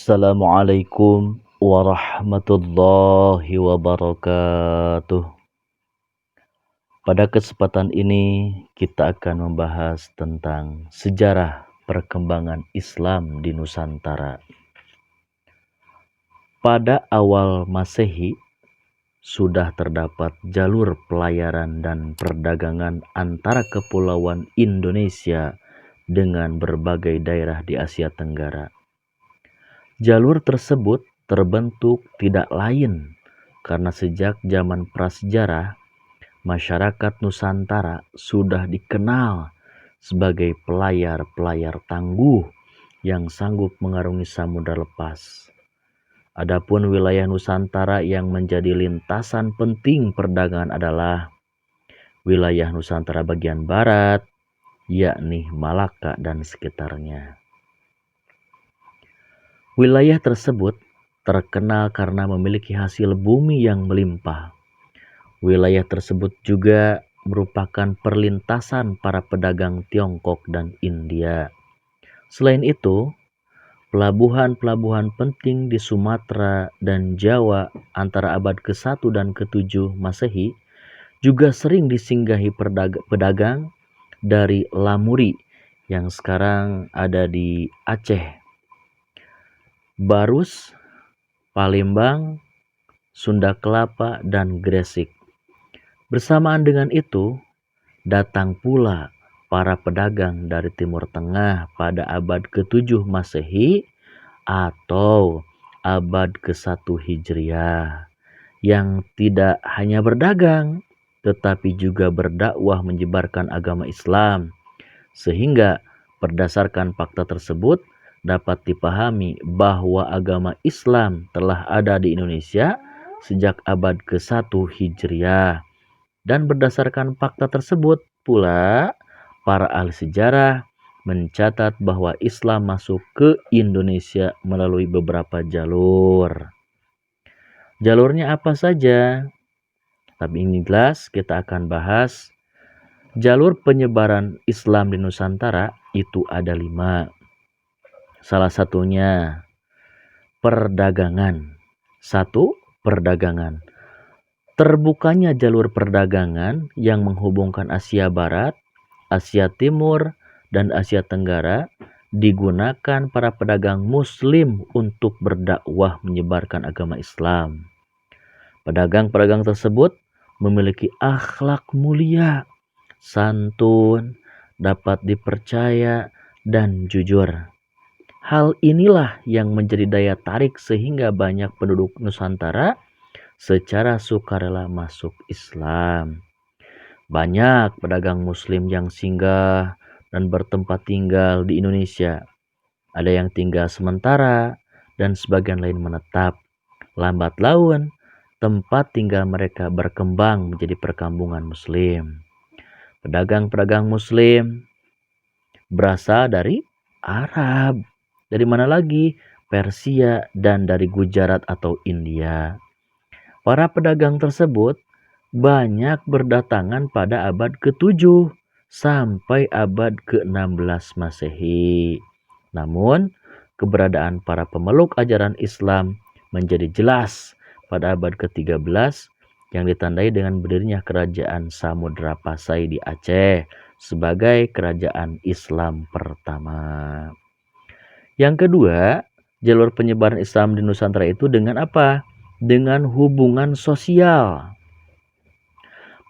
Assalamualaikum warahmatullahi wabarakatuh. Pada kesempatan ini kita akan membahas tentang sejarah perkembangan Islam di Nusantara. Pada awal Masehi sudah terdapat jalur pelayaran dan perdagangan antara kepulauan Indonesia dengan berbagai daerah di Asia Tenggara. Jalur tersebut terbentuk tidak lain karena sejak zaman prasejarah, masyarakat Nusantara sudah dikenal sebagai pelayar-pelayar tangguh yang sanggup mengarungi samudra lepas. Adapun wilayah Nusantara yang menjadi lintasan penting perdagangan adalah wilayah Nusantara bagian barat, yakni Malaka dan sekitarnya. Wilayah tersebut terkenal karena memiliki hasil bumi yang melimpah. Wilayah tersebut juga merupakan perlintasan para pedagang Tiongkok dan India. Selain itu, pelabuhan-pelabuhan penting di Sumatera dan Jawa antara abad ke-1 dan ke-7 Masehi juga sering disinggahi pedagang dari Lamuri yang sekarang ada di Aceh, Barus, Palembang, Sunda Kelapa, dan Gresik. Bersamaan dengan itu, datang pula para pedagang dari Timur Tengah pada abad ke-7 Masehi atau abad ke-1 Hijriah yang tidak hanya berdagang tetapi juga berdakwah menyebarkan agama Islam, sehingga berdasarkan fakta tersebut dapat dipahami bahwa agama Islam telah ada di Indonesia sejak abad ke-1 Hijriah. Dan berdasarkan fakta tersebut pula, para ahli sejarah mencatat bahwa Islam masuk ke Indonesia melalui beberapa jalur. Jalurnya apa saja? Tapi ini jelas kita akan bahas jalur penyebaran Islam di Nusantara itu ada 5. Salah satunya perdagangan. 1. Perdagangan. Terbukanya jalur perdagangan yang menghubungkan Asia Barat, Asia Timur, dan Asia Tenggara digunakan para pedagang Muslim untuk berdakwah menyebarkan agama Islam. Pedagang-pedagang tersebut memiliki akhlak mulia, santun, dapat dipercaya, dan jujur. Hal inilah yang menjadi daya tarik sehingga banyak penduduk Nusantara secara sukarela masuk Islam. Banyak pedagang Muslim yang singgah dan bertempat tinggal di Indonesia. Ada yang tinggal sementara dan sebagian lain menetap. Lambat laun, tempat tinggal mereka berkembang menjadi perkampungan Muslim. Pedagang-pedagang Muslim berasal dari Arab. Dari mana lagi? Persia dan dari Gujarat atau India. Para pedagang tersebut banyak berdatangan pada abad ke-7 sampai abad ke-16 Masehi. Namun, keberadaan para pemeluk ajaran Islam menjadi jelas pada abad ke-13 yang ditandai dengan berdirinya kerajaan Samudra Pasai di Aceh sebagai kerajaan Islam pertama. Yang kedua, jalur penyebaran Islam di Nusantara itu dengan apa? Dengan hubungan sosial.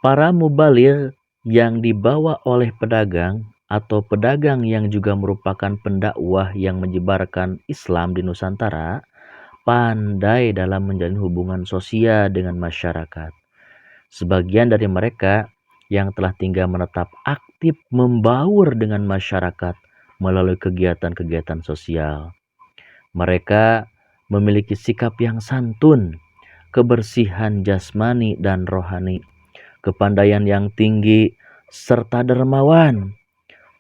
Para mubaligh yang dibawa oleh pedagang atau pedagang yang juga merupakan pendakwah yang menyebarkan Islam di Nusantara pandai dalam menjalin hubungan sosial dengan masyarakat. Sebagian dari mereka yang telah tinggal menetap aktif membaur dengan masyarakat melalui kegiatan-kegiatan sosial. Mereka memiliki sikap yang santun, kebersihan jasmani dan rohani, kepandaian yang tinggi, serta dermawan.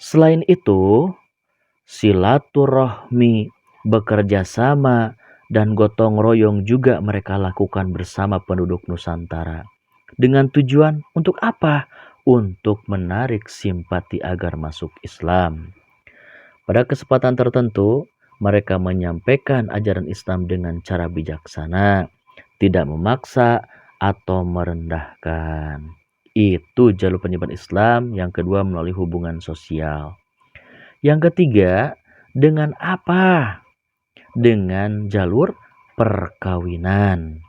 Selain itu, silaturahmi, bekerja sama, dan gotong royong juga mereka lakukan bersama penduduk Nusantara. Dengan tujuan untuk apa? Untuk menarik simpati agar masuk Islam. Pada kesempatan tertentu, Mereka menyampaikan ajaran Islam dengan cara bijaksana, tidak memaksa atau merendahkan. Itu jalur penyebaran Islam. Yang kedua, melalui hubungan sosial. Yang ketiga, dengan apa? Dengan jalur perkawinan.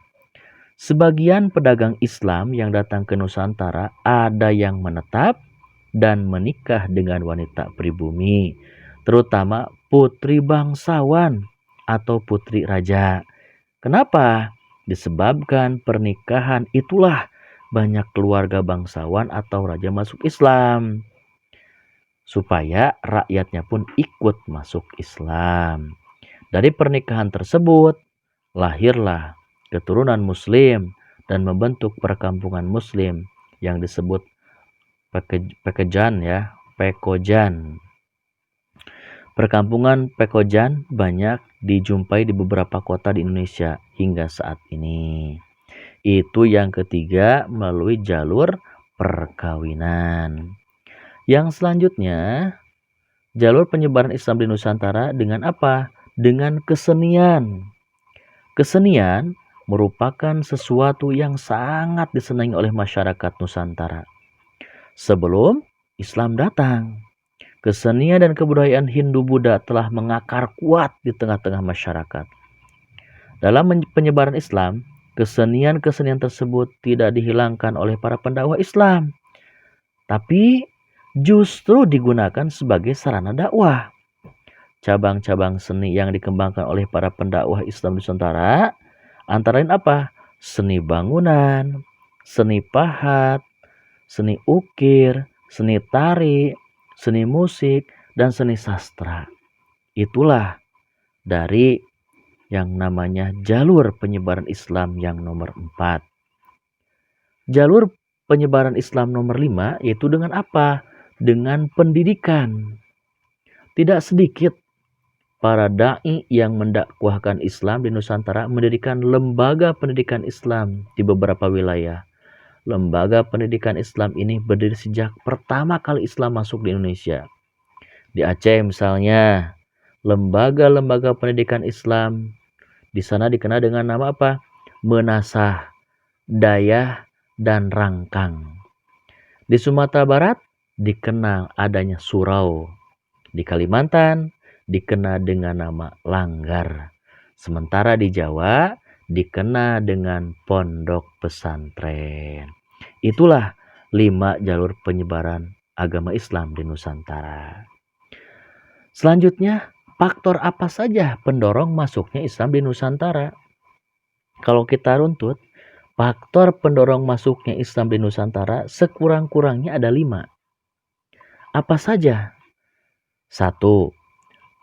Sebagian pedagang Islam yang datang ke Nusantara ada yang menetap dan menikah dengan wanita pribumi, terutama putri bangsawan atau putri raja. Kenapa? Disebabkan pernikahan itulah banyak keluarga bangsawan atau raja masuk Islam, supaya rakyatnya pun ikut masuk Islam. Dari pernikahan tersebut lahirlah keturunan Muslim dan membentuk perkampungan Muslim yang disebut Pekojan ya, Pekojan. Perkampungan Pekojan banyak dijumpai di beberapa kota di Indonesia hingga saat ini. Itu yang ketiga, melalui jalur perkawinan. Yang selanjutnya, jalur penyebaran Islam di Nusantara dengan apa? Dengan kesenian. Kesenian merupakan sesuatu yang sangat disenangi oleh masyarakat Nusantara. Sebelum Islam datang, kesenian dan kebudayaan Hindu-Buddha telah mengakar kuat di tengah-tengah masyarakat. Dalam penyebaran Islam, kesenian-kesenian tersebut tidak dihilangkan oleh para pendakwah Islam, tapi justru digunakan sebagai sarana dakwah. Cabang-cabang seni yang dikembangkan oleh para pendakwah Islam Nusantara antara lain apa? Seni bangunan, seni pahat, seni ukir, seni tari, seni musik, dan seni sastra. Itulah dari yang namanya jalur penyebaran Islam yang nomor 4. Jalur penyebaran Islam nomor 5 yaitu dengan apa? Dengan pendidikan. Tidak sedikit para da'i yang mendakwahkan Islam di Nusantara mendirikan lembaga pendidikan Islam di beberapa wilayah. Lembaga pendidikan Islam ini berdiri sejak pertama kali Islam masuk di Indonesia. Di Aceh misalnya, lembaga-lembaga pendidikan Islam di sana dikenal dengan nama apa? Menasah, Dayah, dan Rangkang. Di Sumatera Barat dikenal adanya surau. Di Kalimantan dikenal dengan nama Langgar. Sementara di Jawa dikenal dengan pondok pesantren. Itulah 5 jalur penyebaran agama Islam di Nusantara. Selanjutnya, faktor apa saja pendorong masuknya Islam di Nusantara? Kalau kita runtut, faktor pendorong masuknya Islam di Nusantara sekurang-kurangnya ada 5. Apa saja? 1.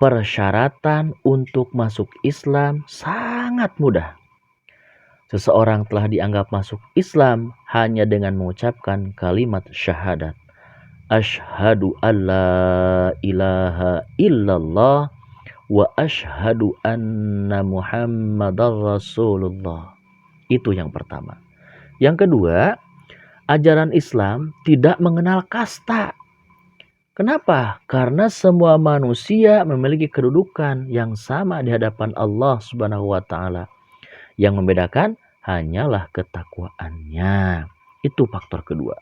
Persyaratan untuk masuk Islam sangat mudah. Seseorang telah dianggap masuk Islam hanya dengan mengucapkan kalimat syahadat. Asyhadu alla ilaha illallah wa asyhadu anna Muhammadar Rasulullah. Itu yang pertama. Yang kedua, ajaran Islam tidak mengenal kasta. Kenapa? Karena semua manusia memiliki kedudukan yang sama di hadapan Allah Subhanahu wa taala. Yang membedakan hanyalah ketakwaannya. Itu faktor kedua.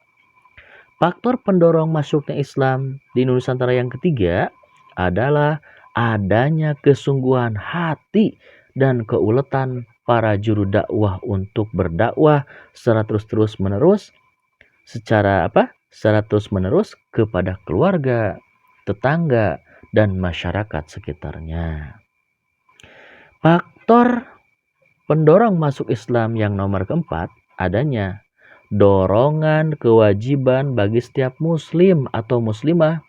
Faktor pendorong masuknya Islam di Nusantara yang ketiga adalah adanya kesungguhan hati dan keuletan para juru dakwah untuk berdakwah secara terus-menerus secara terus-menerus kepada keluarga, tetangga, dan masyarakat sekitarnya. Faktor pendorong masuk Islam yang nomor keempat adanya dorongan kewajiban bagi setiap muslim atau muslimah,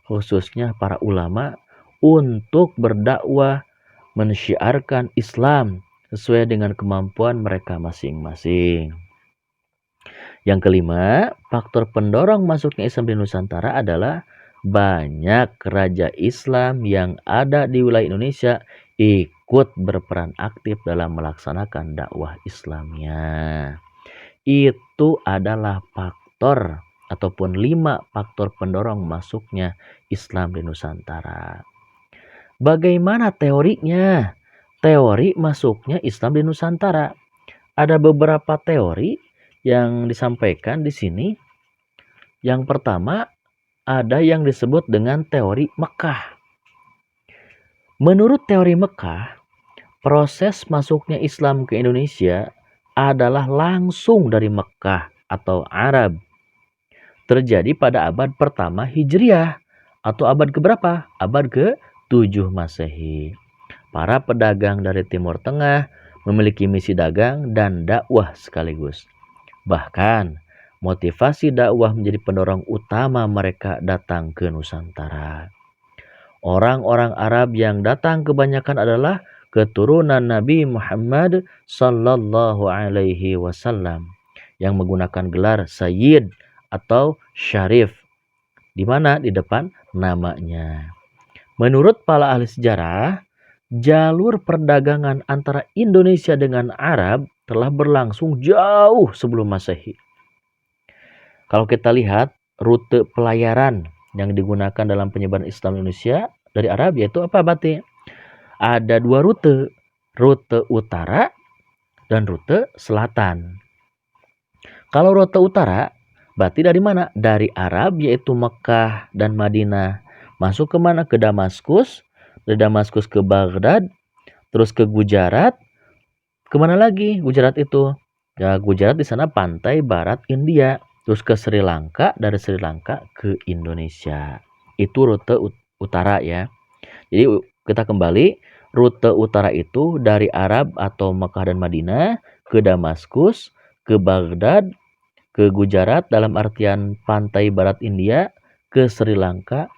khususnya para ulama, untuk berdakwah mensyiarkan Islam sesuai dengan kemampuan mereka masing-masing. Yang kelima, faktor pendorong masuknya Islam di Nusantara adalah banyak raja Islam yang ada di wilayah Indonesia ikut berperan aktif dalam melaksanakan dakwah Islamnya. Itu adalah faktor ataupun 5 faktor pendorong masuknya Islam di Nusantara. Bagaimana teorinya? Teori masuknya Islam di Nusantara. Ada beberapa teori yang disampaikan di sini. Yang pertama, ada yang disebut dengan teori Mekah. Menurut teori Mekah, proses masuknya Islam ke Indonesia adalah langsung dari Mekah atau Arab. Terjadi pada abad pertama Hijriah atau abad keberapa? Abad ke-7 Masehi. Para pedagang dari Timur Tengah memiliki misi dagang dan dakwah sekaligus. Bahkan, motivasi dakwah menjadi pendorong utama mereka datang ke Nusantara. Orang-orang Arab yang datang kebanyakan adalah keturunan Nabi Muhammad sallallahu alaihi wasallam yang menggunakan gelar Sayyid atau Syarif di mana di depan namanya. Menurut para ahli sejarah, jalur perdagangan antara Indonesia dengan Arab telah berlangsung jauh sebelum Masehi. Kalau kita lihat rute pelayaran yang digunakan dalam penyebaran Islam Indonesia dari Arab yaitu apa berarti? Ada dua rute, rute utara dan rute selatan. Kalau rute utara berarti dari mana? Dari Arab yaitu Mekah dan Madinah. Masuk ke mana? Ke Damaskus. Dari Damaskus ke Baghdad. Terus ke Gujarat. Kemana lagi Gujarat itu? Ya, Gujarat di sana pantai barat India. Terus ke Sri Lanka. Dari Sri Lanka ke Indonesia. Itu rute utara ya. Jadi kita kembali. Rute utara itu dari Arab atau Mekah dan Madinah. Ke Damaskus. Ke Baghdad. Ke Gujarat dalam artian pantai barat India, ke Sri Lanka,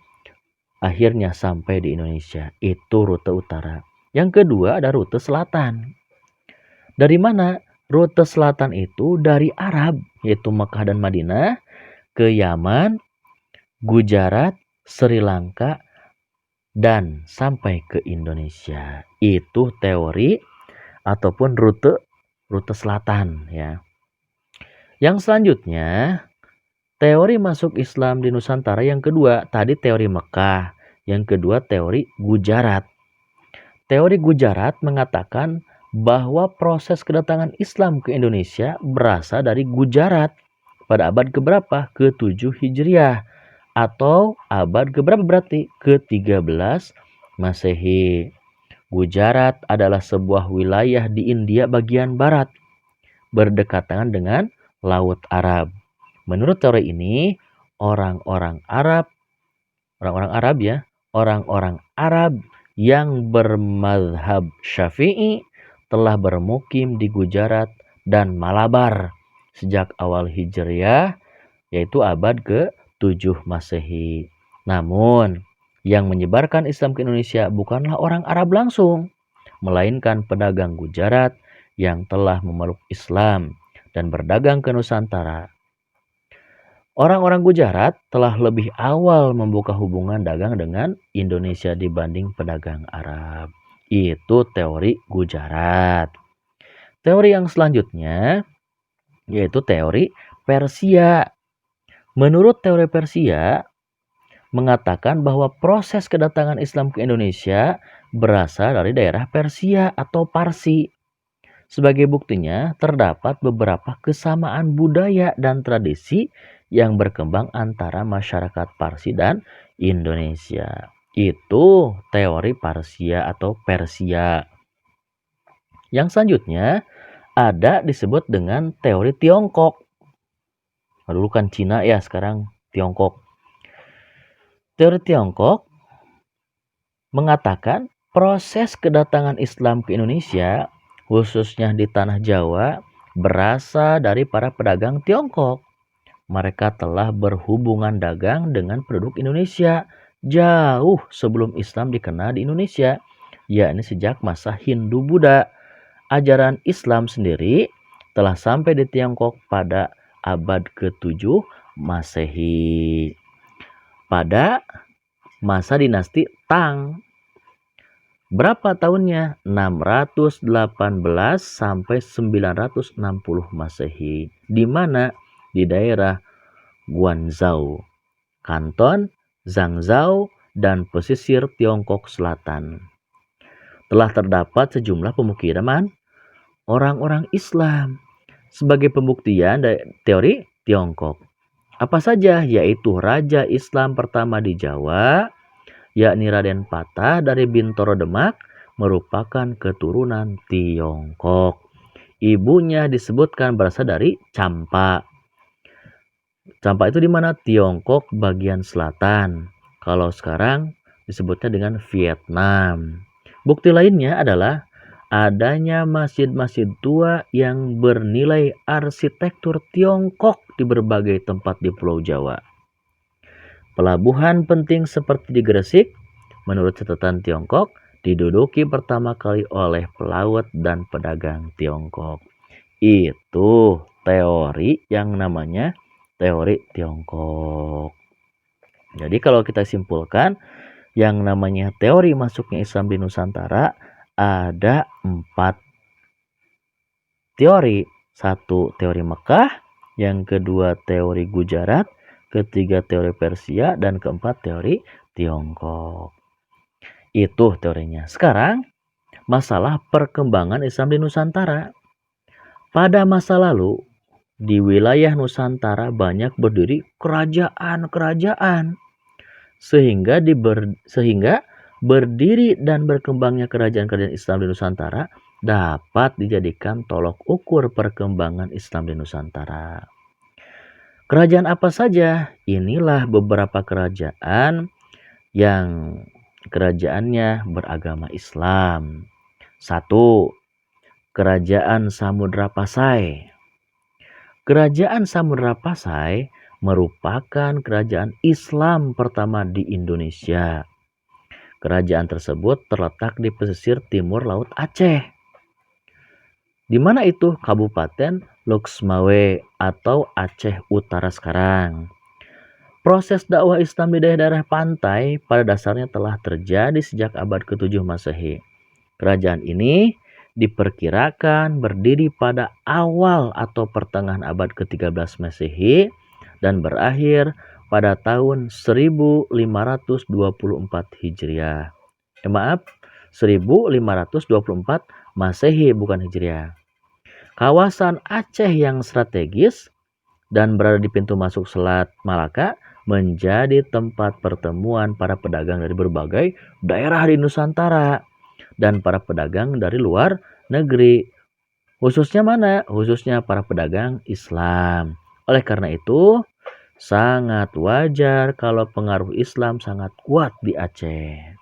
akhirnya sampai di Indonesia. Itu rute utara. Yang kedua ada rute selatan. Dari mana? Rute selatan itu dari Arab, yaitu Mekah dan Madinah, ke Yaman, Gujarat, Sri Lanka, dan sampai ke Indonesia. Itu teori ataupun rute selatan ya. Yang selanjutnya, teori masuk Islam di Nusantara yang kedua, tadi teori Mekah. Yang kedua teori Gujarat. Teori Gujarat mengatakan bahwa proses kedatangan Islam ke Indonesia berasal dari Gujarat pada abad keberapa? Ke-7 Hijriah. Atau abad keberapa berarti? Ke-13 Masehi. Gujarat adalah sebuah wilayah di India bagian barat. Berdekatan dengan Laut Arab. Menurut teori ini, orang-orang Arab yang bermadzhab Syafi'i telah bermukim di Gujarat dan Malabar sejak awal Hijriah, yaitu abad ke-7 Masehi. Namun, yang menyebarkan Islam ke Indonesia bukanlah orang Arab langsung, melainkan pedagang Gujarat yang telah memeluk Islam dan berdagang ke Nusantara. Orang-orang Gujarat telah lebih awal membuka hubungan dagang dengan Indonesia dibanding pedagang Arab. Itu teori Gujarat. Teori yang selanjutnya yaitu teori Persia. Menurut teori Persia mengatakan bahwa proses kedatangan Islam ke Indonesia berasal dari daerah Persia atau Parsi. Sebagai buktinya, terdapat beberapa kesamaan budaya dan tradisi yang berkembang antara masyarakat Parsi dan Indonesia. Itu teori Parsia atau Persia. Yang selanjutnya ada disebut dengan teori Tiongkok. Dulu kan Cina ya, sekarang Tiongkok. Teori Tiongkok mengatakan proses kedatangan Islam ke Indonesia khususnya di tanah Jawa, berasal dari para pedagang Tiongkok. Mereka telah berhubungan dagang dengan penduduk Indonesia jauh sebelum Islam dikenal di Indonesia, yakni sejak masa Hindu-Buddha. Ajaran Islam sendiri telah sampai di Tiongkok pada abad ke-7 Masehi. Pada masa dinasti Tang. Berapa tahunnya? 618 sampai 960 Masehi. Di mana? Di daerah Guangzhou, Kanton Zhangzhou dan pesisir Tiongkok Selatan. Telah terdapat sejumlah pemukiman orang-orang Islam. Sebagai pembuktian dari teori Tiongkok, apa saja? Yaitu Raja Islam pertama di Jawa, yakni Raden Patah dari Bintoro Demak, merupakan keturunan Tiongkok. Ibunya disebutkan berasal dari Campa. Campa itu di mana? Tiongkok bagian selatan. Kalau sekarang disebutnya dengan Vietnam. Bukti lainnya adalah adanya masjid-masjid tua yang bernilai arsitektur Tiongkok di berbagai tempat di Pulau Jawa. Pelabuhan penting seperti di Gresik, menurut catatan Tiongkok, diduduki pertama kali oleh pelaut dan pedagang Tiongkok. Itu teori yang namanya teori Tiongkok. Jadi kalau kita simpulkan, yang namanya teori masuknya Islam di Nusantara ada 4 teori. 1 teori Mekah, yang kedua teori Gujarat, ketiga teori Persia, dan keempat teori Tiongkok. Itu teorinya. Sekarang masalah perkembangan Islam di Nusantara. Pada masa lalu, di wilayah Nusantara banyak berdiri kerajaan-kerajaan. Sehingga berdiri dan berkembangnya kerajaan-kerajaan Islam di Nusantara dapat dijadikan tolok ukur perkembangan Islam di Nusantara. Kerajaan apa saja? Inilah beberapa kerajaan yang kerajaannya beragama Islam. 1. Kerajaan Samudra Pasai. Kerajaan Samudra Pasai merupakan kerajaan Islam pertama di Indonesia. Kerajaan tersebut terletak di pesisir timur Laut Aceh. Di mana itu? Kabupaten Loksmawe atau Aceh Utara sekarang. Proses dakwah Islam di daerah-daerah pantai pada dasarnya telah terjadi sejak abad ke-7 Masehi. Kerajaan ini diperkirakan berdiri pada awal atau pertengahan abad ke-13 Masehi dan berakhir pada tahun 1524 Hijriah. 1524 Masehi bukan Hijriah. Kawasan Aceh yang strategis dan berada di pintu masuk Selat Malaka menjadi tempat pertemuan para pedagang dari berbagai daerah di Nusantara dan para pedagang dari luar negeri. Khususnya mana? Khususnya para pedagang Islam. Oleh karena itu, sangat wajar kalau pengaruh Islam sangat kuat di Aceh.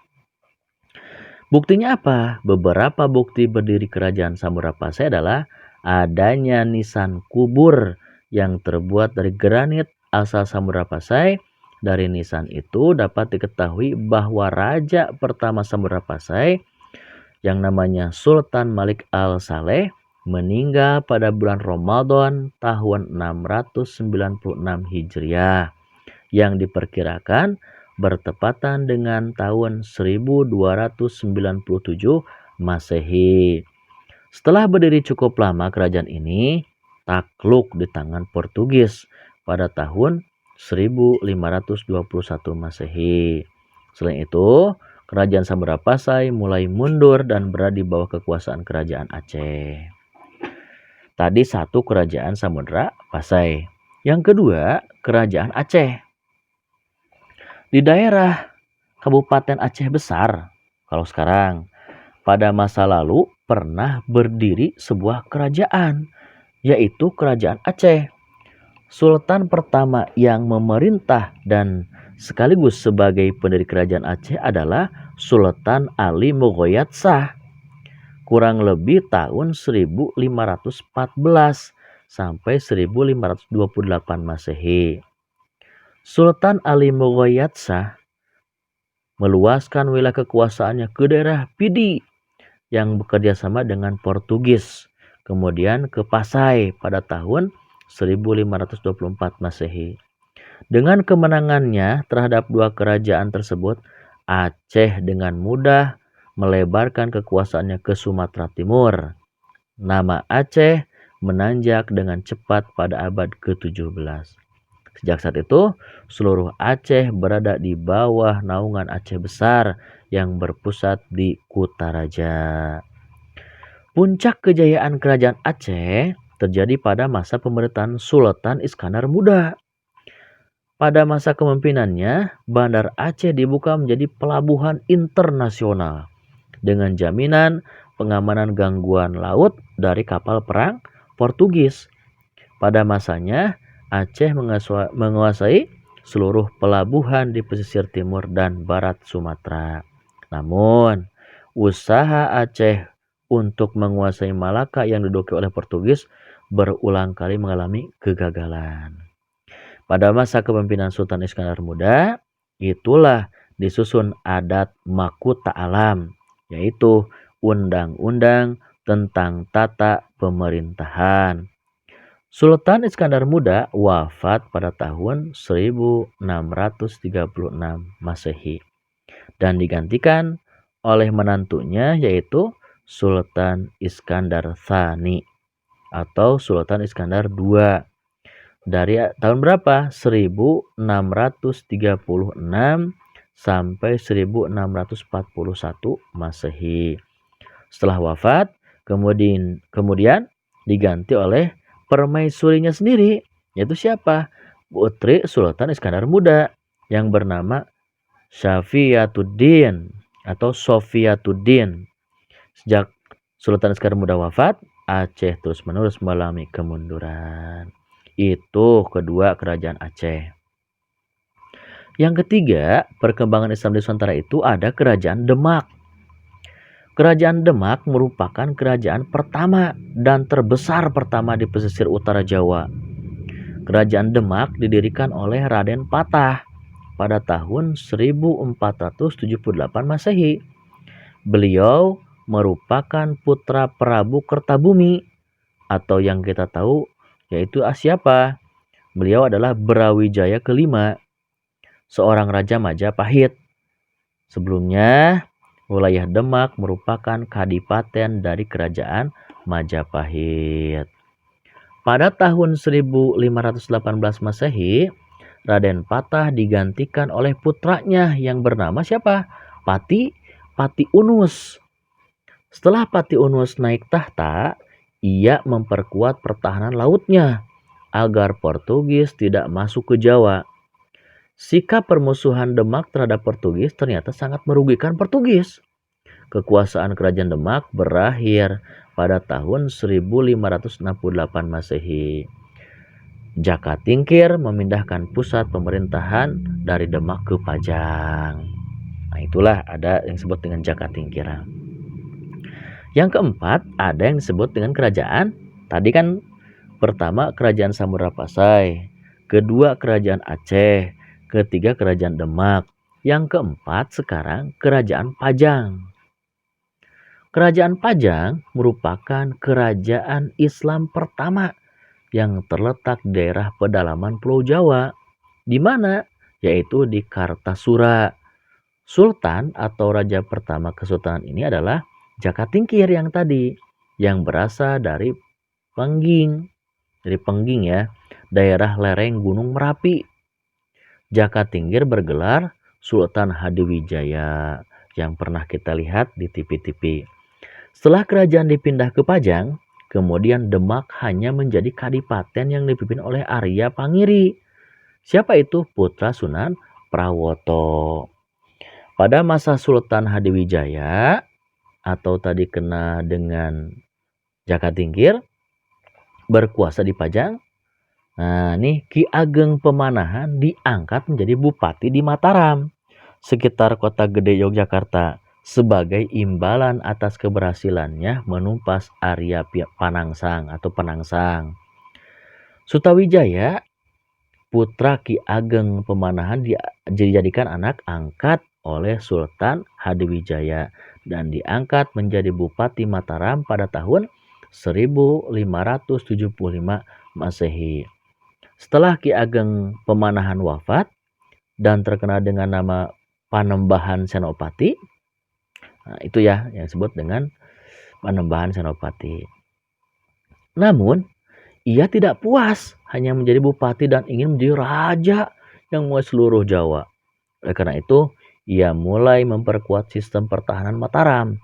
Buktinya apa? Beberapa bukti berdiri kerajaan Samudra Pasai adalah adanya nisan kubur yang terbuat dari granit asal Samudra Pasai. Dari nisan itu dapat diketahui bahwa raja pertama Samudra Pasai yang namanya Sultan Malik Al-Saleh meninggal pada bulan Ramadan tahun 696 Hijriah yang diperkirakan bertepatan dengan tahun 1297 Masehi. Setelah berdiri cukup lama, kerajaan ini takluk di tangan Portugis pada tahun 1521 Masehi. Selain itu, kerajaan Samudra Pasai mulai mundur dan berada di bawah kekuasaan kerajaan Aceh. Tadi 1 kerajaan Samudra Pasai. Yang kedua, kerajaan Aceh. Di daerah Kabupaten Aceh Besar, kalau sekarang, pada masa lalu pernah berdiri sebuah kerajaan, yaitu Kerajaan Aceh. Sultan pertama yang memerintah dan sekaligus sebagai pendiri kerajaan Aceh adalah Sultan Ali Moghoyat Shah. Kurang lebih tahun 1514 sampai 1528 Masehi. Sultan Ali Moghoyat Shah meluaskan wilayah kekuasaannya ke daerah Pidi yang bekerja sama dengan Portugis, kemudian ke Pasai pada tahun 1524 Masehi. Dengan kemenangannya terhadap 2 kerajaan tersebut, Aceh dengan mudah melebarkan kekuasaannya ke Sumatera Timur. Nama Aceh menanjak dengan cepat pada abad ke-17. Sejak saat itu, seluruh Aceh berada di bawah naungan Aceh Besar yang berpusat di Kutaraja. Puncak kejayaan kerajaan Aceh terjadi pada masa pemerintahan Sultan Iskandar Muda. Pada masa kepemimpinannya, Bandar Aceh dibuka menjadi pelabuhan internasional dengan jaminan pengamanan gangguan laut dari kapal perang Portugis. Pada masanya, Aceh menguasai seluruh pelabuhan di pesisir timur dan barat Sumatera. Namun, usaha Aceh untuk menguasai Malaka yang diduduki oleh Portugis berulang kali mengalami kegagalan. Pada masa kepemimpinan Sultan Iskandar Muda, itulah disusun adat Makuta Alam, yaitu undang-undang tentang tata pemerintahan. Sultan Iskandar Muda wafat pada tahun 1636 Masehi dan digantikan oleh menantunya yaitu Sultan Iskandar Tsani atau Sultan Iskandar II dari tahun berapa? 1636 sampai 1641 Masehi. Setelah wafat, kemudian diganti oleh permaisurinya sendiri, yaitu siapa? Putri Sultan Iskandar Muda yang bernama Syafiyatuddin atau Sofiyatuddin. Sejak Sultan Iskandar Muda wafat, Aceh terus-menerus mengalami kemunduran. Itu kedua kerajaan Aceh. Yang ketiga, perkembangan Islam di Nusantara itu ada kerajaan Demak. Kerajaan Demak merupakan kerajaan pertama dan terbesar pertama di pesisir utara Jawa. Kerajaan Demak didirikan oleh Raden Patah pada tahun 1478 Masehi. Beliau merupakan putra Prabu Kertabumi atau yang kita tahu yaitu siapa? Beliau adalah Brawijaya kelima, seorang Raja Majapahit. Sebelumnya, wilayah Demak merupakan kadipaten dari kerajaan Majapahit. Pada tahun 1518 Masehi, Raden Patah digantikan oleh putranya yang bernama siapa? Pati Unus. Setelah Pati Unus naik tahta, ia memperkuat pertahanan lautnya agar Portugis tidak masuk ke Jawa. Sikap permusuhan Demak terhadap Portugis ternyata sangat merugikan Portugis. Kekuasaan kerajaan Demak berakhir pada tahun 1568 Masehi. Jaka Tingkir memindahkan pusat pemerintahan dari Demak ke Pajang. Nah, itulah ada yang disebut dengan Jaka Tingkir. Yang keempat, ada yang disebut dengan kerajaan. Tadi kan pertama kerajaan Samurapasai, kedua kerajaan Aceh, ketiga kerajaan Demak, yang keempat sekarang kerajaan Pajang. Kerajaan Pajang merupakan kerajaan Islam pertama yang terletak di daerah pedalaman Pulau Jawa. Di mana? Yaitu di Kartasura. Sultan atau raja pertama kesultanan ini adalah Jaka Tingkir yang tadi, yang berasal dari Pengging. Dari Pengging ya, daerah lereng Gunung Merapi. Jaka Tingkir bergelar Sultan Hadiwijaya yang pernah kita lihat di TV-TV. Setelah kerajaan dipindah ke Pajang, kemudian Demak hanya menjadi kadipaten yang dipimpin oleh Arya Pangiri. Siapa itu? Putra Sunan Prawoto. Pada masa Sultan Hadiwijaya atau tadi kena dengan Jaka Tingkir berkuasa di Pajang. Nah, nih Ki Ageng Pemanahan diangkat menjadi bupati di Mataram, sekitar kota gede Yogyakarta, sebagai imbalan atas keberhasilannya menumpas Arya Panangsang atau Penangsang. Sutawijaya, putra Ki Ageng Pemanahan, dijadikan anak angkat oleh Sultan Hadiwijaya dan diangkat menjadi bupati Mataram pada tahun 1575 Masehi. Setelah Ki Ageng Pemanahan wafat dan terkenal dengan nama Panembahan Senopati, nah, itu ya yang disebut dengan Panembahan Senopati. Namun, ia tidak puas hanya menjadi bupati dan ingin menjadi raja yang menguasai seluruh Jawa. Oleh karena itu, ia mulai memperkuat sistem pertahanan Mataram,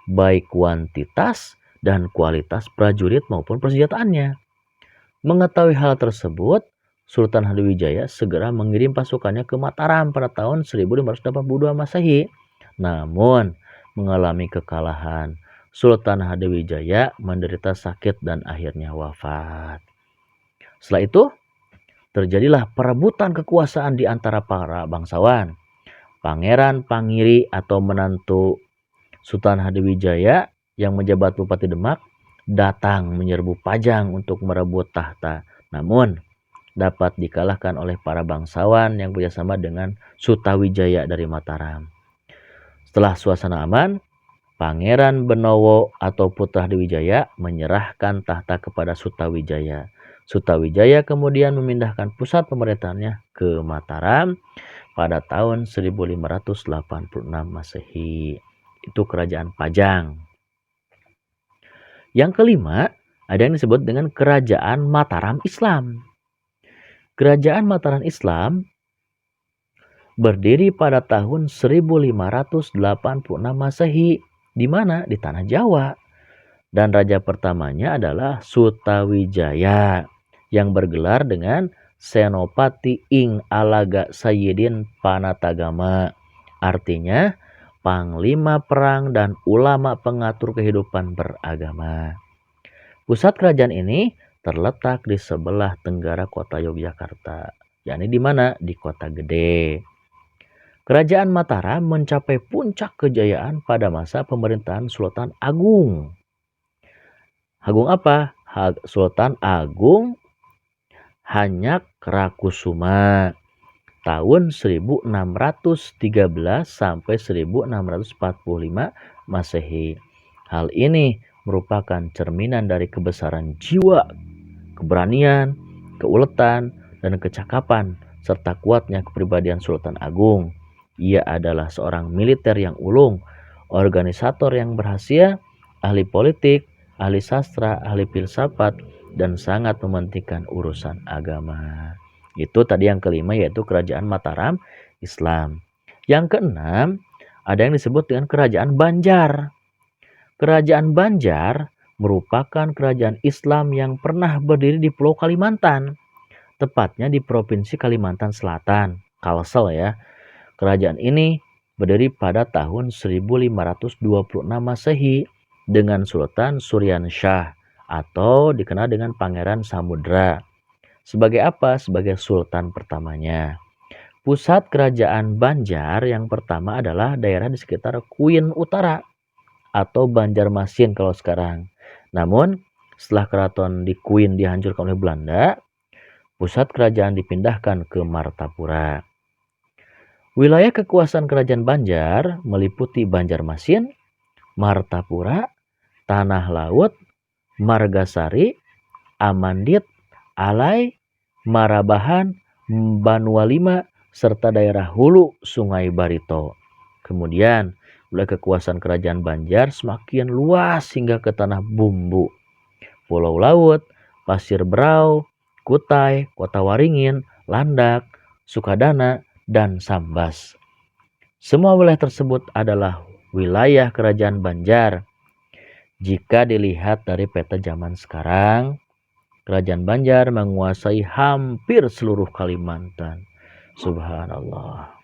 baik kuantitas dan kualitas prajurit maupun persenjataannya. Mengetahui hal tersebut, Sultan Hadiwijaya segera mengirim pasukannya ke Mataram pada tahun 1582 Masehi. Namun, mengalami kekalahan. Sultan Hadiwijaya menderita sakit dan akhirnya wafat. Setelah itu, terjadilah perebutan kekuasaan di antara para bangsawan. Pangeran Pangiri atau menantu Sultan Hadiwijaya yang menjabat Bupati Demak datang menyerbu Pajang untuk merebut tahta. Namun, dapat dikalahkan oleh para bangsawan yang bekerjasama dengan Sutawijaya dari Mataram. Setelah suasana aman, Pangeran Benowo atau putra Hadiwijaya menyerahkan tahta kepada Sutawijaya. Sutawijaya kemudian memindahkan pusat pemerintahannya ke Mataram pada tahun 1586 Masehi. Itu kerajaan Pajang. Yang kelima, ada yang disebut dengan kerajaan Mataram Islam. Kerajaan Mataram Islam berdiri pada tahun 1586 Masehi. Di mana? Di tanah Jawa. Dan raja pertamanya adalah Sutawijaya yang bergelar dengan Senopati Ing Alaga Sayyidin Panatagama. Artinya panglima perang dan ulama pengatur kehidupan beragama. Pusat kerajaan ini terletak di sebelah tenggara kota Yogyakarta. Yakni di mana? Di Kota Gede. Kerajaan Mataram mencapai puncak kejayaan pada masa pemerintahan Sultan Agung. Agung apa? Sultan Agung Hanyak Rakusuma tahun 1613 sampai 1645 Masehi. Hal ini merupakan cerminan dari kebesaran jiwa, keberanian, keuletan, dan kecakapan serta kuatnya kepribadian Sultan Agung. Ia adalah seorang militer yang ulung, organisator yang berhasil, ahli politik, ahli sastra, ahli filsafat, dan sangat mementingkan urusan agama. Itu tadi yang kelima, yaitu kerajaan Mataram Islam. Yang keenam, ada yang disebut dengan kerajaan Banjar. Kerajaan Banjar merupakan kerajaan Islam yang pernah berdiri di Pulau Kalimantan, tepatnya di Provinsi Kalimantan Selatan, Kalsel ya. Kerajaan ini berdiri pada tahun 1526 Masehi dengan Sultan Suryansyah atau dikenal dengan Pangeran Samudra. Sebagai apa? Sebagai sultan pertamanya. Pusat kerajaan Banjar yang pertama adalah daerah di sekitar Kuin Utara atau Banjarmasin kalau sekarang. Namun, setelah keraton di Kuin dihancurkan oleh Belanda, pusat kerajaan dipindahkan ke Martapura. Wilayah kekuasaan kerajaan Banjar meliputi Banjarmasin, Martapura, Tanah Laut, Margasari, Amandit, Alai, Marabahan, Banualima, serta daerah hulu Sungai Barito. Kemudian, wilayah kekuasaan kerajaan Banjar semakin luas hingga ke Tanah Bumbu, Pulau Laut, Pasir Berau, Kutai, Kota Waringin, Landak, Sukadana, dan Sambas. Semua wilayah tersebut adalah wilayah kerajaan Banjar. Jika dilihat dari peta zaman sekarang, kerajaan Banjar menguasai hampir seluruh Kalimantan. Subhanallah.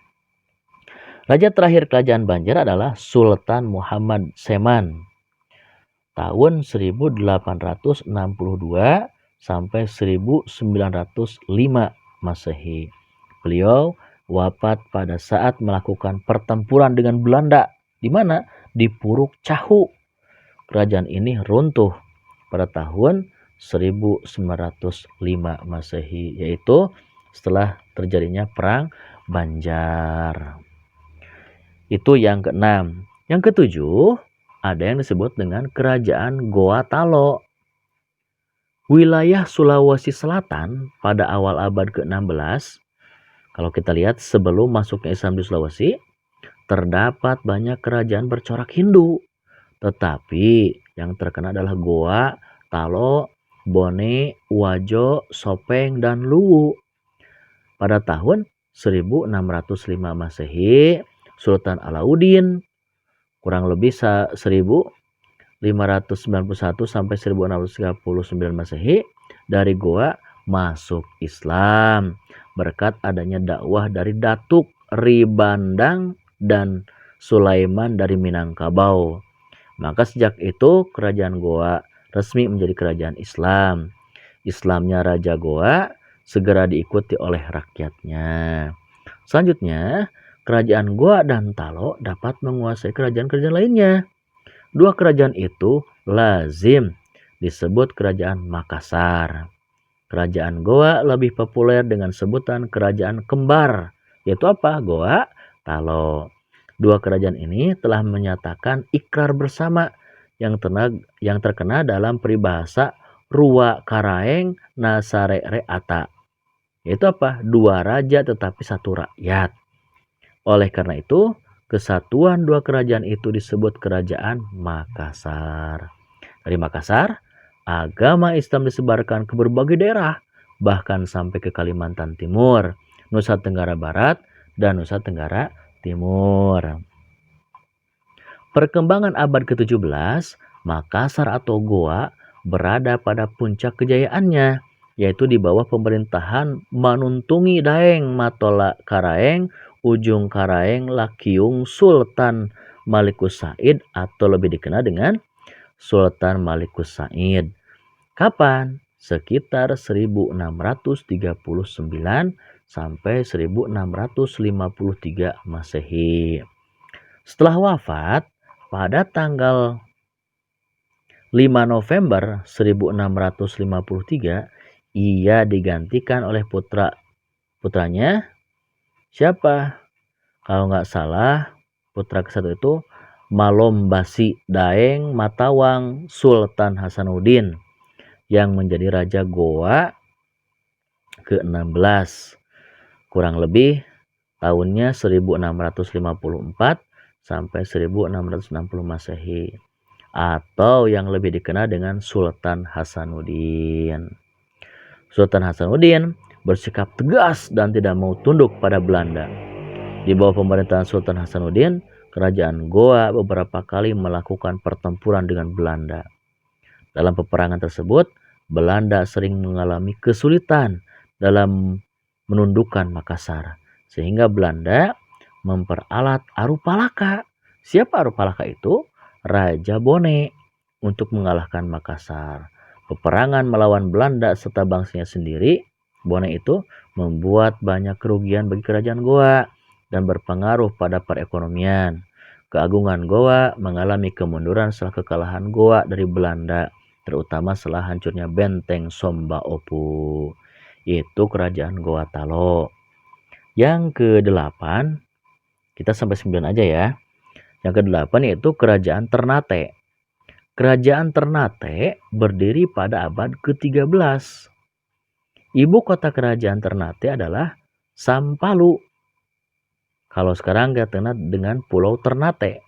Raja terakhir kerajaan Banjar adalah Sultan Muhammad Seman tahun 1862 sampai 1905 Masehi. Beliau wafat pada saat melakukan pertempuran dengan Belanda. Di mana? Di Puruk Cahu. Kerajaan ini runtuh pada tahun 1905 Masehi, yaitu setelah terjadinya perang Banjar. Itu yang keenam. Yang ketujuh, ada yang disebut dengan kerajaan Goa Talo. Wilayah Sulawesi Selatan pada awal abad ke-16, kalau kita lihat sebelum masuknya Islam di Sulawesi, terdapat banyak kerajaan bercorak Hindu. Tetapi yang terkenal adalah Goa Talo Bone, Wajo, Sopeng, dan Luwu. Pada tahun 1605 Masehi, Sultan Alauddin kurang lebih 1591 sampai 1639 Masehi dari Goa masuk Islam berkat adanya dakwah dari Datuk Ribandang dan Sulaiman dari Minangkabau. Maka sejak itu kerajaan Goa resmi menjadi kerajaan Islam. Islamnya Raja Goa segera diikuti oleh rakyatnya. Selanjutnya, kerajaan Goa dan Talo dapat menguasai kerajaan-kerajaan lainnya. Dua kerajaan itu lazim disebut kerajaan Makassar. Kerajaan Goa lebih populer dengan sebutan kerajaan kembar, yaitu apa? Goa Talo. Dua kerajaan ini telah menyatakan ikrar bersama yang terkena dalam peribahasa Rua Karaeng Nasarere Ata, yaitu apa? Dua raja tetapi satu rakyat. Oleh karena itu, kesatuan dua kerajaan itu disebut Kerajaan Makassar. Dari Makassar, agama Islam disebarkan ke berbagai daerah, bahkan sampai ke Kalimantan Timur, Nusa Tenggara Barat, dan Nusa Tenggara Timur. Perkembangan abad ke-17, Makassar atau Goa berada pada puncak kejayaannya, yaitu di bawah pemerintahan Manuntungi Daeng Matola Karaeng Ujung Karaeng Lakiung Sultan Malikus Said atau lebih dikenal dengan Sultan Malikus Said. Kapan? Sekitar 1639 sampai 1653 Masehi. Setelah wafat pada tanggal 5 November 1653, ia digantikan oleh putranya. Siapa? Kalau nggak salah, putra ke-1 itu Malombasi Daeng Matawang Sultan Hasanuddin yang menjadi Raja Goa ke-16. Kurang lebih tahunnya 1654 sampai 1660 Masehi. Atau yang lebih dikenal dengan Sultan Hasanuddin. Sultan Hasanuddin bersikap tegas dan tidak mau tunduk pada Belanda. Di bawah pemerintahan Sultan Hasanuddin, kerajaan Goa beberapa kali melakukan pertempuran dengan Belanda. Dalam peperangan tersebut, Belanda sering mengalami kesulitan dalam menundukkan Makassar, sehingga Belanda memperalat Arupalaka. Siapa Arupalaka itu? Raja Bone untuk mengalahkan Makassar. Peperangan melawan Belanda serta bangsanya sendiri, Bone itu membuat banyak kerugian bagi kerajaan Goa dan berpengaruh pada perekonomian. Keagungan Goa mengalami kemunduran setelah kekalahan Goa dari Belanda, terutama setelah hancurnya benteng Somba Opu. Itu kerajaan Goa Talo. Yang ke-8, kita sampai 9 aja ya. Yang ke-8 yaitu kerajaan Ternate. Kerajaan Ternate berdiri pada abad ke-13. Ibu kota kerajaan Ternate adalah Sampalu. Kalau sekarang kita kenal dengan Pulau Ternate.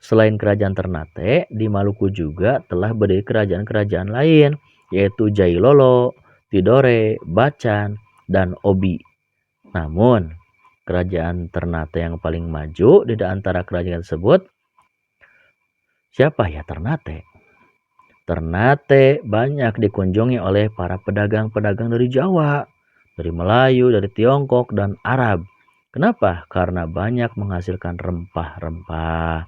Selain kerajaan Ternate, di Maluku juga telah berdiri kerajaan-kerajaan lain, yaitu Jailolo, Tidore, Bacan, dan Obi. Namun, kerajaan Ternate yang paling maju di antara kerajaan tersebut, siapa ya Ternate? Ternate banyak dikunjungi oleh para pedagang-pedagang dari Jawa, dari Melayu, dari Tiongkok, dan Arab. Kenapa? Karena banyak menghasilkan rempah-rempah.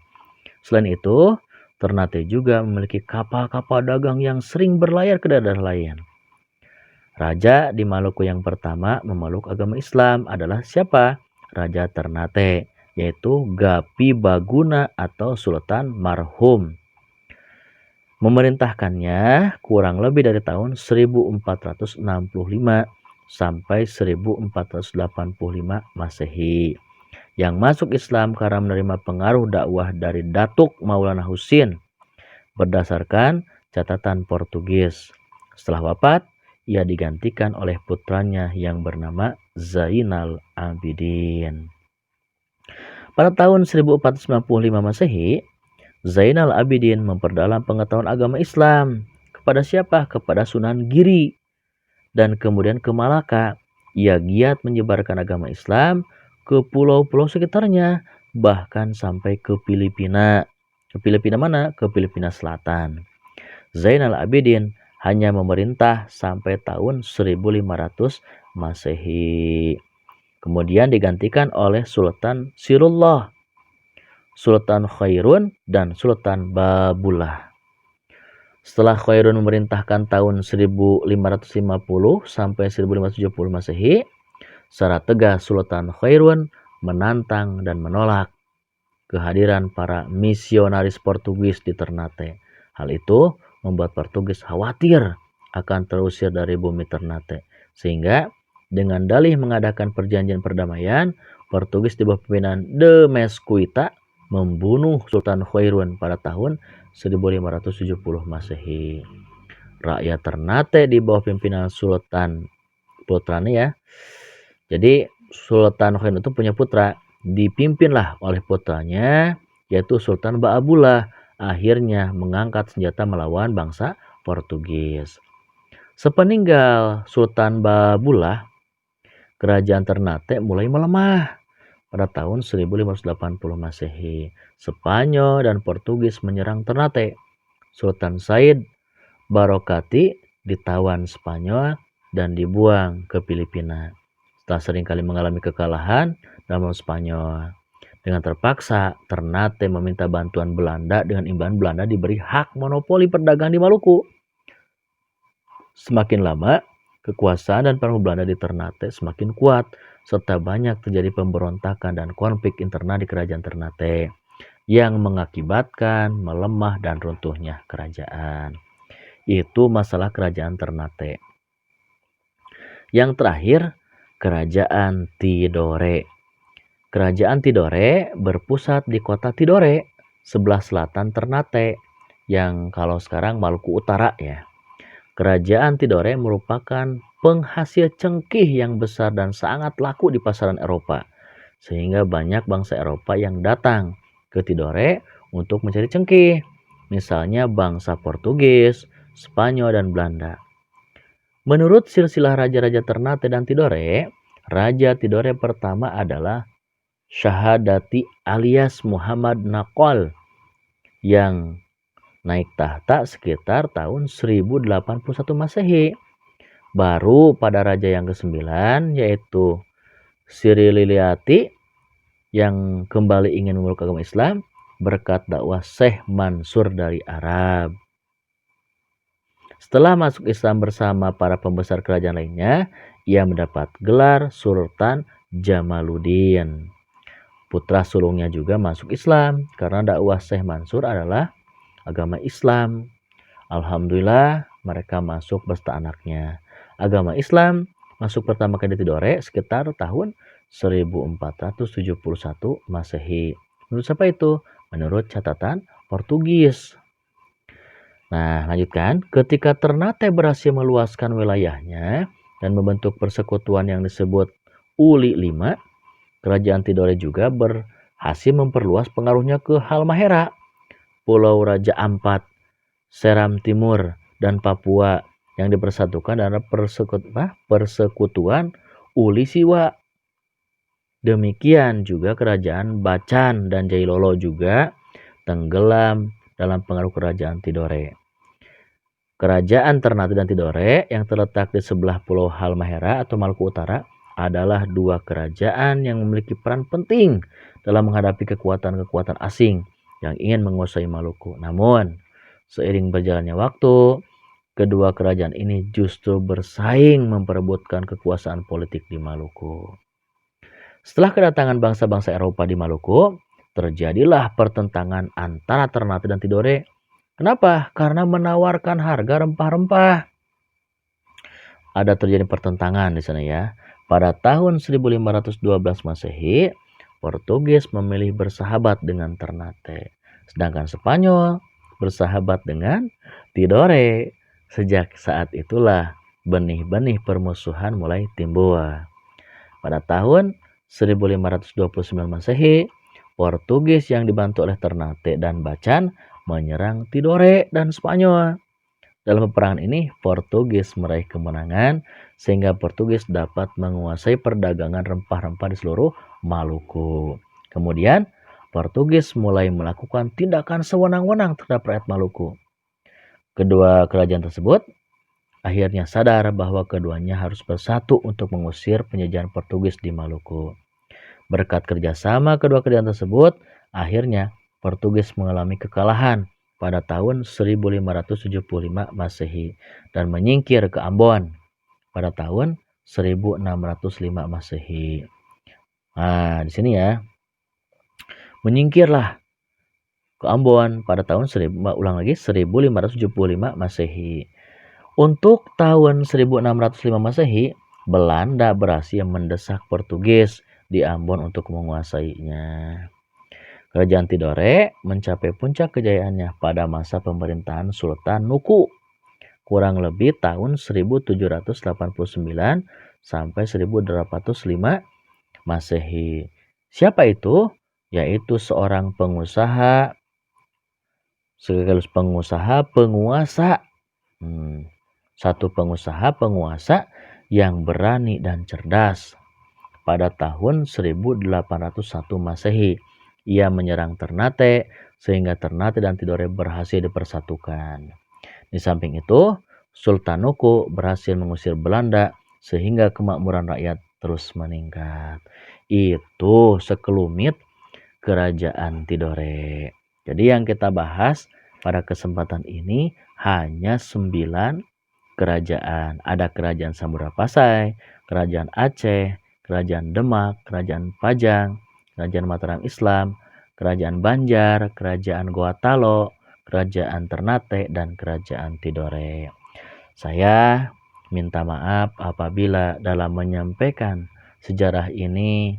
Selain itu, Ternate juga memiliki kapal-kapal dagang yang sering berlayar ke daerah lain. Raja di Maluku yang pertama memeluk agama Islam adalah siapa? Raja Ternate, yaitu Gapi Baguna atau Sultan Marhum. Memerintahkannya kurang lebih dari tahun 1465 sampai 1485 Masehi. Yang masuk Islam karena menerima pengaruh dakwah dari Datuk Maulana Husin berdasarkan catatan Portugis. Setelah wafat, ia digantikan oleh putranya yang bernama Zainal Abidin. Pada tahun 1495 Masehi, Zainal Abidin memperdalam pengetahuan agama Islam. kepada siapa? Kepada Sunan Giri dan kemudian ke Malaka. Ia giat menyebarkan agama Islam ke pulau-pulau sekitarnya, bahkan sampai ke Filipina. Ke Filipina mana? Ke Filipina Selatan. Zainal Abidin hanya memerintah sampai tahun 1500 Masehi. Kemudian digantikan oleh Sultan Sirullah, Sultan Khairun, dan Sultan Babullah. Setelah Khairun memerintahkan tahun 1550 sampai 1570 Masehi, secara tegas Sultan Khairun menantang dan menolak kehadiran para misionaris Portugis di Ternate. Hal itu membuat Portugis khawatir akan terusir dari bumi Ternate. Sehingga dengan dalih mengadakan perjanjian perdamaian, Portugis di bawah pimpinan De Mesquita membunuh Sultan Khairun pada tahun 1570 Masehi. Rakyat Ternate di bawah pimpinan Sultan putranya ya. Jadi Sultan Khairun itu punya putra, dipimpinlah oleh putranya yaitu Sultan Baabullah, akhirnya mengangkat senjata melawan bangsa Portugis. Sepeninggal Sultan Baabullah, kerajaan Ternate mulai melemah. Pada tahun 1580 Masehi, Spanyol dan Portugis menyerang Ternate. Sultan Said Barokati ditawan Spanyol dan dibuang ke Filipina. Setelah seringkali mengalami kekalahan dalam Spanyol, dengan terpaksa Ternate meminta bantuan Belanda dengan imbalan Belanda diberi hak monopoli perdagangan di Maluku. Semakin lama, kekuasaan dan pengaruh Belanda di Ternate semakin kuat, serta banyak terjadi pemberontakan dan konflik internal di kerajaan Ternate yang mengakibatkan melemah dan runtuhnya kerajaan. Itu masalah kerajaan Ternate. Yang terakhir, kerajaan Tidore. Kerajaan Tidore berpusat di kota Tidore, sebelah selatan Ternate, yang kalau sekarang Maluku Utara ya. Kerajaan Tidore merupakan penghasil cengkih yang besar dan sangat laku di pasaran Eropa, sehingga banyak bangsa Eropa yang datang ke Tidore untuk mencari cengkih, misalnya bangsa Portugis, Spanyol, dan Belanda. Menurut silsilah raja-raja Ternate dan Tidore, Raja Tidore pertama adalah Syahadati alias Muhammad Naqol yang naik tahta sekitar tahun 1081 Masehi. Baru pada raja yang ke-9 yaitu Sirililiati yang kembali ingin memeluk agama Islam berkat dakwah Syekh Mansur dari Arab. Setelah masuk Islam bersama para pembesar kerajaan lainnya, ia mendapat gelar Sultan Jamaluddin. Putra sulungnya juga masuk Islam karena dakwah Syekh Mansur adalah agama Islam. Alhamdulillah mereka masuk beserta anaknya. Agama Islam masuk pertama kali di Tidore sekitar tahun 1471 Masehi. Menurut siapa itu? Menurut catatan Portugis. Nah, lanjutkan. Ketika Ternate berhasil meluaskan wilayahnya dan membentuk persekutuan yang disebut Uli V, kerajaan Tidore juga berhasil memperluas pengaruhnya ke Halmahera, Pulau Raja Ampat, Seram Timur, dan Papua yang dipersatukan dalam persekutuan Uli Siwa. Demikian juga kerajaan Bacan dan Jailolo juga tenggelam dalam pengaruh kerajaan Tidore. Kerajaan Ternate dan Tidore yang terletak di sebelah Pulau Halmahera atau Maluku Utara adalah dua kerajaan yang memiliki peran penting dalam menghadapi kekuatan-kekuatan asing yang ingin menguasai Maluku. Namun, seiring berjalannya waktu, kedua kerajaan ini justru bersaing memperebutkan kekuasaan politik di Maluku. Setelah kedatangan bangsa-bangsa Eropa di Maluku, terjadilah pertentangan antara Ternate dan Tidore. Kenapa? Karena menawarkan harga rempah-rempah. Ada terjadi pertentangan di sana ya. Pada tahun 1512 Masehi, Portugis memilih bersahabat dengan Ternate, sedangkan Spanyol bersahabat dengan Tidore. Sejak saat itulah benih-benih permusuhan mulai timbul. Pada tahun 1529 Masehi, Portugis yang dibantu oleh Ternate dan Bacan menyerang Tidore dan Spanyol. Dalam peperangan ini, Portugis meraih kemenangan sehingga Portugis dapat menguasai perdagangan rempah-rempah di seluruh Maluku. Kemudian, Portugis mulai melakukan tindakan sewenang-wenang terhadap rakyat Maluku. Kedua kerajaan tersebut akhirnya sadar bahwa keduanya harus bersatu untuk mengusir penjajahan Portugis di Maluku. Berkat kerjasama kedua kerajaan tersebut, akhirnya Portugis mengalami kekalahan pada tahun 1575 Masehi dan menyingkir ke Ambon pada tahun 1605 Masehi. Nah, di sini ya, menyingkirlah ke Ambon pada tahun 1575 Masehi. Untuk tahun 1605 Masehi, Belanda berhasil mendesak Portugis di Ambon untuk menguasainya. Kerajaan Tidore mencapai puncak kejayaannya pada masa pemerintahan Sultan Nuku, kurang lebih tahun 1789 sampai 1805 Masehi. Siapa itu? Yaitu seorang pengusaha sekaligus penguasa. Satu penguasa yang berani dan cerdas. Pada tahun 1801 Masehi, ia menyerang Ternate sehingga Ternate dan Tidore berhasil dipersatukan. Di samping itu, Sultan Nuku berhasil mengusir Belanda sehingga kemakmuran rakyat terus meningkat. Itu sekelumit kerajaan Tidore. Jadi yang kita bahas pada kesempatan ini hanya 9 kerajaan. Ada kerajaan Samudra Pasai, kerajaan Aceh, kerajaan Demak, kerajaan Pajang, kerajaan Mataram Islam, kerajaan Banjar, kerajaan Goa Talo, kerajaan Ternate, dan kerajaan Tidore. Saya minta maaf apabila dalam menyampaikan sejarah ini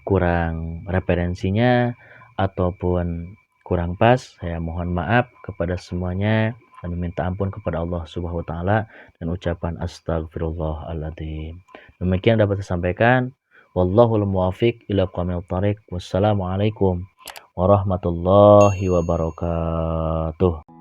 kurang referensinya ataupun kurang pas. Saya mohon maaf kepada semuanya dan meminta ampun kepada Allah Subhanahu wa taala dan ucapan astagfirullahaladzim. Demikian dapat saya sampaikan. Wallahul muwafiq ila aqwamit thoriq. Wassalamualaikum warahmatullahi wabarakatuh.